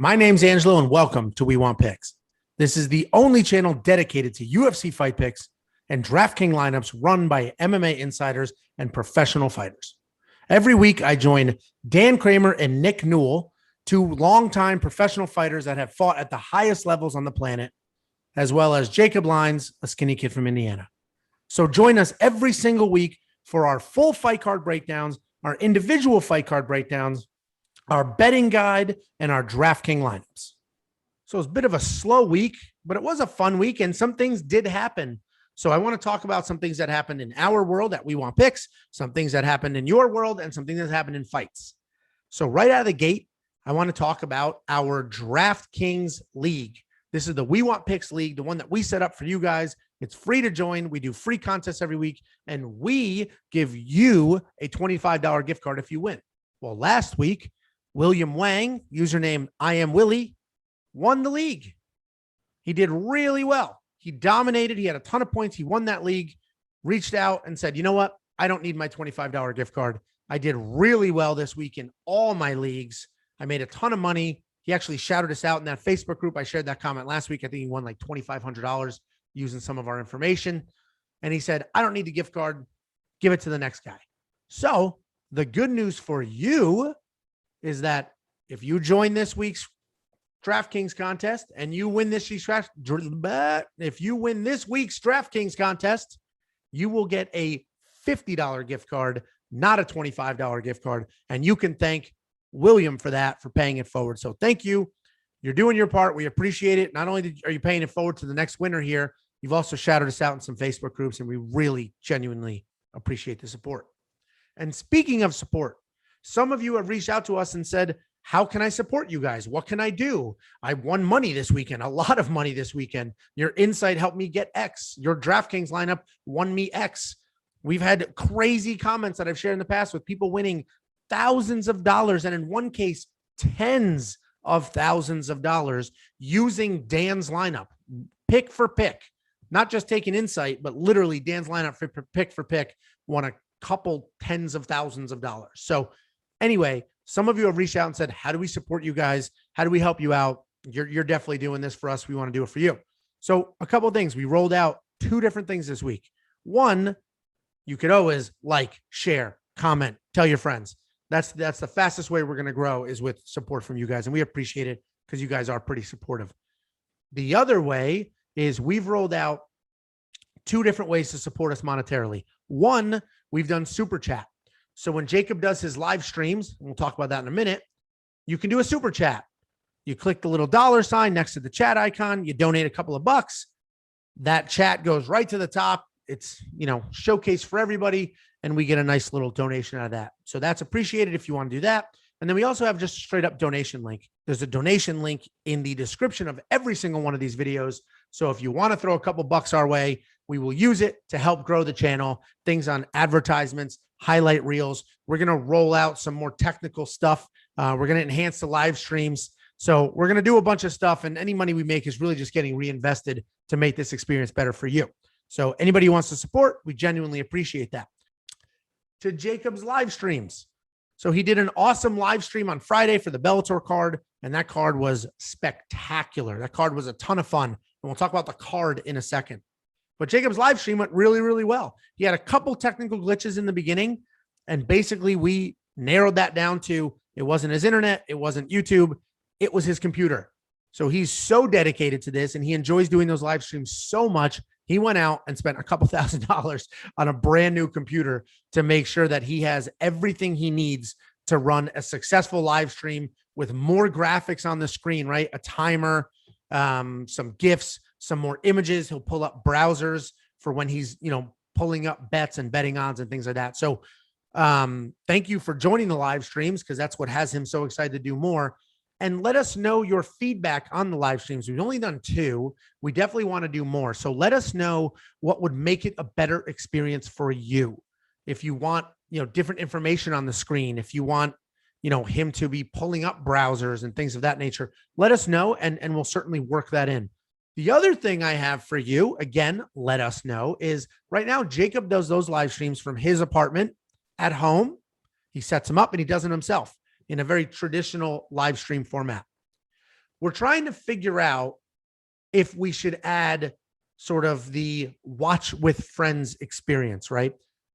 My name's Angelo, and welcome to We Want Picks. This is the only channel dedicated to UFC fight picks and DraftKings lineups run by MMA insiders and professional fighters. Every week, I join Dan Kramer and Nick Newell, two longtime professional fighters that have fought at the highest levels on the planet, as well as Jacob Lyons, a skinny kid from Indiana. So join us every single week for our full fight card breakdowns, our individual fight card breakdowns, our betting guide, and our DraftKings lineups. So it's a bit of a slow week, but it was a fun week, and some things did happen. So I want to talk about some things that happened in our world that We Want Picks, some things that happened in your world, and some things that happened in fights. So right out of the gate, I want to talk about our DraftKings League. This is the We Want Picks League, the one that we set up for you guys. It's free to join. We do free contests every week, and we give you a $25 gift card if you win. Well, last week, William Wang, username I am Willie, won the league. He did really well. He dominated. He had a ton of points. He won that league, reached out and said, you know what? I don't need my $25 gift card. I did really well this week in all my leagues. I made a ton of money. He actually shouted us out in that Facebook group. I shared that comment last week. I think he won like $2,500 using some of our information. And he said, I don't need the gift card. Give it to the next guy. So the good news for you is that if you join this week's DraftKings contest and you win this week's DraftKings contest, you will get a $50 gift card, not a $25 gift card. And you can thank William for that, for paying it forward. So thank you. You're doing your part. We appreciate it. Not only are you paying it forward to the next winner here, you've also shouted us out in some Facebook groups, and we really genuinely appreciate the support. And speaking of support, some of you have reached out to us and said, how can I support you guys? What can I do? I won money this weekend, a lot of money this weekend. Your insight helped me get X. Your DraftKings lineup won me X. We've had crazy comments that I've shared in the past with people winning thousands of dollars, and in one case, tens of thousands of dollars using Dan's lineup, pick for pick, not just taking insight, but literally Dan's lineup for pick won a couple tens of thousands of dollars. So anyway, some of you have reached out and said, how do we support you guys? How do we help you out? You're definitely doing this for us. We want to do it for you. So a couple of things. We rolled out two different things this week. One, you could always like, share, comment, tell your friends. That's the fastest way we're going to grow, is with support from you guys. And we appreciate it because you guys are pretty supportive. The other way is we've rolled out two different ways to support us monetarily. One, we've done super chat. So when Jacob does his live streams, and we'll talk about that in a minute, you can do a super chat. You click the little $ next to the chat icon. You donate a couple of bucks. That chat goes right to the top. It's, showcased for everybody, and we get a nice little donation out of that. So that's appreciated if you want to do that. And then we also have just a straight up donation link. There's a donation link in the description of every single one of these videos. So if you want to throw a couple bucks our way, we will use it to help grow the channel. Things on advertisements, highlight reels. We're going to roll out some more technical stuff. We're going to enhance the live streams. So we're going to do a bunch of stuff, and any money we make is really just getting reinvested to make this experience better for you. So anybody who wants to support, we genuinely appreciate that. To Jacob's live streams. So he did an awesome live stream on Friday for the Bellator card, and that card was spectacular. That card was a ton of fun, and we'll talk about the card in a second. But Jacob's live stream went really, really well. He had a couple technical glitches in the beginning, and basically we narrowed that down to it wasn't his internet, it wasn't YouTube, it was his computer. So he's so dedicated to this, and he enjoys doing those live streams so much. He went out and spent a couple $1,000s on a brand new computer to make sure that he has everything he needs to run a successful live stream with more graphics on the screen, right? A timer, some GIFs, some more images. He'll pull up browsers for when he's, pulling up bets and betting odds and things like that. So thank you for joining the live streams, because that's what has him so excited to do more. And let us know your feedback on the live streams. We've only done two. We definitely want to do more. So let us know what would make it a better experience for you. If you want, different information on the screen, if you want, him to be pulling up browsers and things of that nature, let us know, and we'll certainly work that in. The other thing I have for you, again, let us know, is right now, Jacob does those live streams from his apartment at home. He sets them up and he does it himself in a very traditional live stream format. we're trying to figure out if we should add sort of the watch with friends experience, right?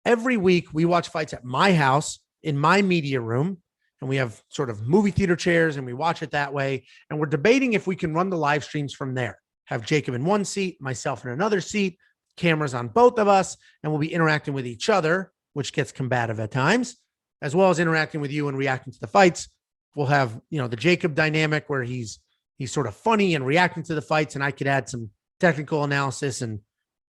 Every week we watch fights at my house in my media room, and we have sort of movie theater chairs and we watch it that way. And we're debating if we can run the live streams from there. Have Jacob in one seat, myself in another seat, cameras on both of us, and we'll be interacting with each other, which gets combative at times, as well as interacting with you and reacting to the fights. We'll have, the Jacob dynamic where he's sort of funny and reacting to the fights, and I could add some technical analysis and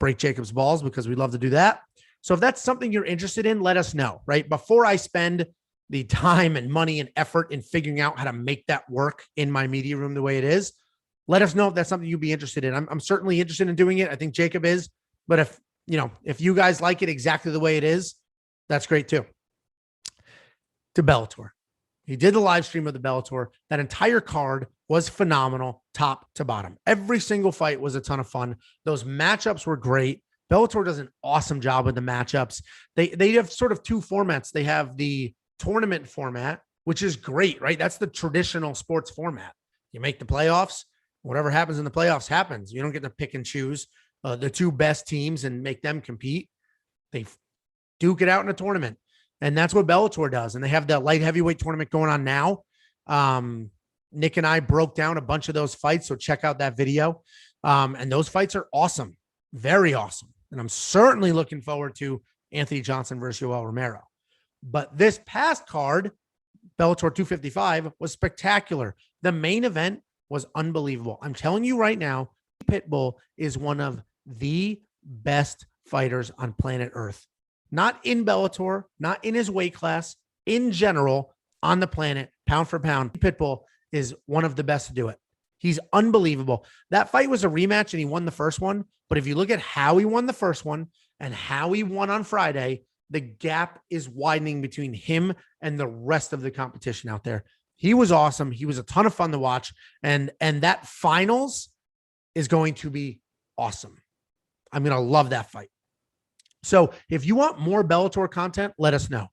break Jacob's balls because we love to do that. So if that's something you're interested in, let us know, right? Before I spend the time and money and effort in figuring out how to make that work in my media room the way it is, let us know if that's something you'd be interested in. I'm certainly interested in doing it. I think Jacob is, but if you guys like it exactly the way it is, that's great too. To Bellator. He did the live stream of the Bellator. That entire card was phenomenal, top to bottom. Every single fight was a ton of fun. Those matchups were great. Bellator does an awesome job with the matchups. They have sort of two formats. They have the tournament format, which is great, right? That's the traditional sports format. You make the playoffs. Whatever happens in the playoffs happens. You don't get to pick and choose the two best teams and make them compete. They duke it out in a tournament. And that's what Bellator does. And they have the light heavyweight tournament going on now. Nick and I broke down a bunch of those fights. So check out that video. And those fights are awesome. Very awesome. And I'm certainly looking forward to Anthony Johnson versus Yoel Romero. But this past card, Bellator 255, was spectacular. The main event was unbelievable. I'm telling you right now, Pitbull is one of the best fighters on planet Earth. Not in Bellator, not in his weight class, in general, on the planet, pound for pound. Pitbull is one of the best to do it. He's unbelievable. That fight was a rematch and he won the first one. But if you look at how he won the first one and how he won on Friday, the gap is widening between him and the rest of the competition out there. He was awesome. He was a ton of fun to watch. And that finals is going to be awesome. I'm going to love that fight. So if you want more Bellator content, let us know.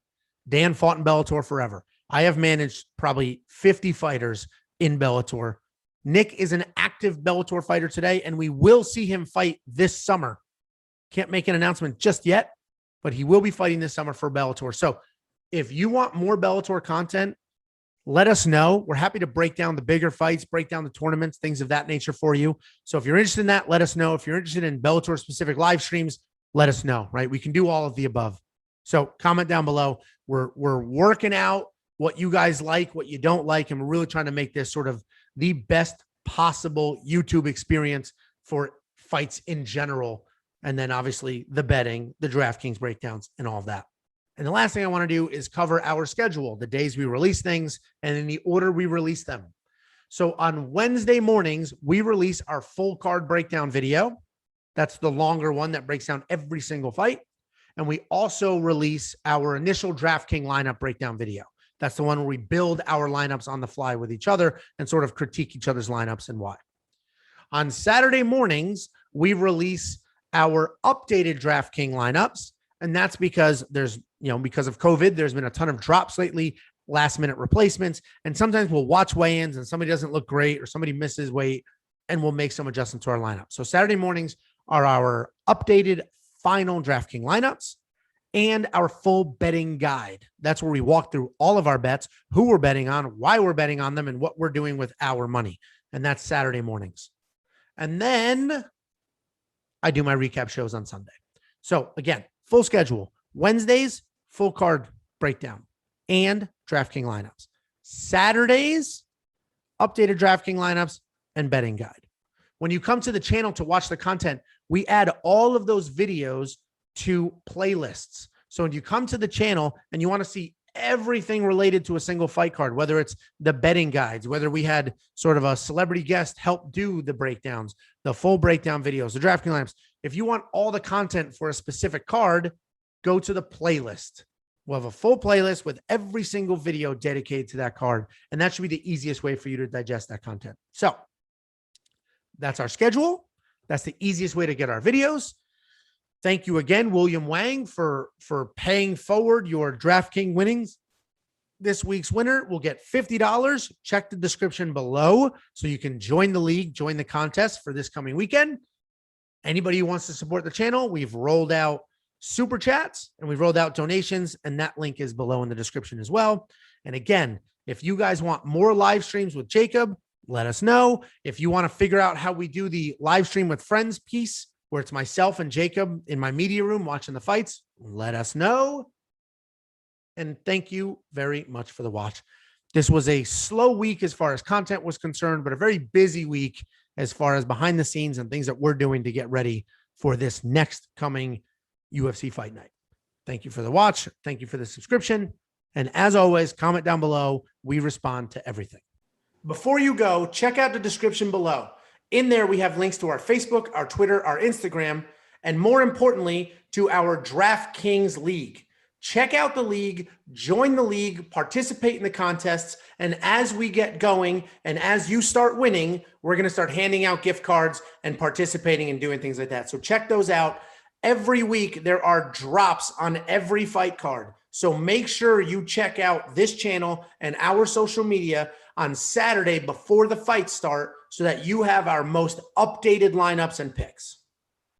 Dan fought in Bellator forever. I have managed probably 50 fighters in Bellator. Nick is an active Bellator fighter today, and we will see him fight this summer. Can't make an announcement just yet, but he will be fighting this summer for Bellator. So if you want more Bellator content, let us know. We're happy to break down the bigger fights, break down the tournaments, things of that nature for you. So if you're interested in that, let us know. If you're interested in Bellator specific live streams, let us know, right? We can do all of the above. So comment down below. We're working out what you guys like, what you don't like, and we're really trying to make this sort of the best possible YouTube experience for fights in general. And then obviously the betting, the DraftKings breakdowns, and all of that. And the last thing I want to do is cover our schedule, the days we release things and in the order we release them. So on Wednesday mornings, we release our full card breakdown video. That's the longer one that breaks down every single fight. And we also release our initial DraftKings lineup breakdown video. That's the one where we build our lineups on the fly with each other and sort of critique each other's lineups and why. On Saturday mornings, we release our updated DraftKings lineups. And that's because because of COVID, there's been a ton of drops lately, last minute replacements. And sometimes we'll watch weigh-ins and somebody doesn't look great or somebody misses weight and we'll make some adjustments to our lineup. So Saturday mornings are our updated final DraftKings lineups and our full betting guide. That's where we walk through all of our bets, who we're betting on, why we're betting on them, and what we're doing with our money. And that's Saturday mornings. And then I do my recap shows on Sunday. So again, full schedule. Wednesdays, full card breakdown and DraftKings lineups. Saturdays, updated DraftKings lineups and betting guide. When you come to the channel to watch the content, we add all of those videos to playlists. So when you come to the channel and you want to see everything related to a single fight card, whether it's the betting guides, whether we had sort of a celebrity guest help do the breakdowns, the full breakdown videos, the DraftKings lineups. If you want all the content for a specific card, go to the playlist. We'll have a full playlist with every single video dedicated to that card. And that should be the easiest way for you to digest that content. So that's our schedule. That's the easiest way to get our videos. Thank you again, William Wang, for paying forward your DraftKings winnings. this week's winner will get $50. Check the description below so you can join the league, join the contest for this coming weekend. Anybody who wants to support the channel, we've rolled out super chats and we've rolled out donations, and that link is below in the description as well. And again, if you guys want more live streams with Jacob, let us know. If you want to figure out how we do the live stream with friends piece, where it's myself and Jacob in my media room watching the fights, let us know. And thank you very much for the watch. This was a slow week as far as content was concerned, but a very busy week as far as behind the scenes and things that we're doing to get ready for this next coming UFC Fight Night. Thank you for the watch. Thank you for the subscription. And as always, comment down below. We respond to everything. Before you go, check out the description below. In there, we have links to our Facebook, our Twitter, our Instagram, and more importantly, to our DraftKings League. Check out the league, join the league, participate in the contests, and as we get going and as you start winning, we're going to start handing out gift cards and participating and doing things like that. So check those out. Every week, there are drops on every fight card. So make sure you check out this channel and our social media on Saturday before the fights start so that you have our most updated lineups and picks.